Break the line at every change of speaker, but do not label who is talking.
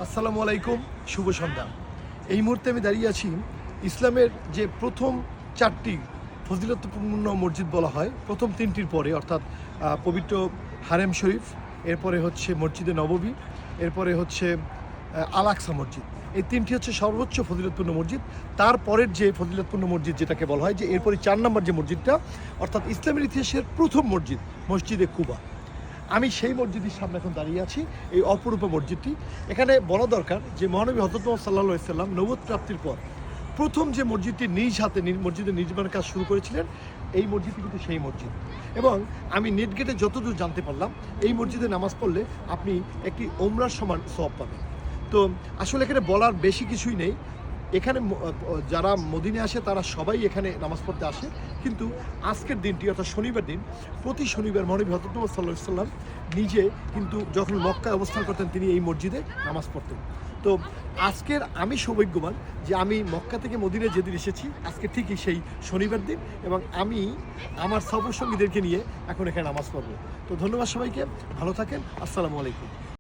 আসসালামু আলাইকুম, শুভ সন্ধ্যা। এই মুহূর্তে আমি দাঁড়িয়ে আছি ইসলামের যে প্রথম চারটি ফজিলতপূর্ণ মসজিদ বলা হয়, প্রথম তিনটির পরে, অর্থাৎ পবিত্র হারেম শরীফ, এরপরে হচ্ছে মসজিদে নববী, এরপরে হচ্ছে আল আকসা মসজিদ। এই তিনটি হচ্ছে সর্বোচ্চ ফজিলতপূর্ণ মসজিদ। তারপরের যে ফজিলতপূর্ণ মসজিদ যেটাকে বলা হয় যে এরপরে 4 নম্বর যে মসজিদটা, অর্থাৎ ইসলামের ইতিহাসের প্রথম মসজিদ, মসজিদে কুবা। আমি সেই মসজিদের সামনে এখন দাঁড়িয়ে আছি, এই অপরূপ মসজিদটি। এখানে বলা দরকার যে মহানবী হযরত মুহাম্মদ সাল্লাল্লাহু আলাইহি সাল্লাম নবুয়ত প্রাপ্তির পর প্রথম যে মসজিদটি নিজ হাতে মসজিদের নির্মাণের কাজ শুরু করেছিলেন, এই মসজিদটি কিন্তু সেই মসজিদ। এবং আমি নেট গেটে যতদূর জানতে পারলাম, এই মসজিদে নামাজ পড়লে আপনি একটি ওমরার সমান সওয়াব পাবেন। তো আসলে এখানে বলার বেশি কিছুই নেই। এখানে যারা মদিনে আসে তারা সবাই এখানে নামাজ পড়তে আসে, কিন্তু আজকের দিনটি অর্থাৎ শনিবার দিন, প্রতি শনিবার মহানবী হযরত মুহাম্মদ সাল্লাল্লাহু আলাইহি সাল্লাম নিজে কিন্তু যখন মক্কায় অবস্থান করতেন তিনি এই মসজিদে নামাজ পড়তেন। তো আজকের আমি সৌভাগ্যবান যে আমি মক্কা থেকে মদিনায় যেদিন এসেছি আজকে ঠিকই সেই শনিবার দিন, এবং আমি আমার সফর সঙ্গীদেরকে নিয়ে এখন এখানে নামাজ পড়ব। তো ধন্যবাদ সবাইকে, ভালো থাকেন, আসসালামু আলাইকুম।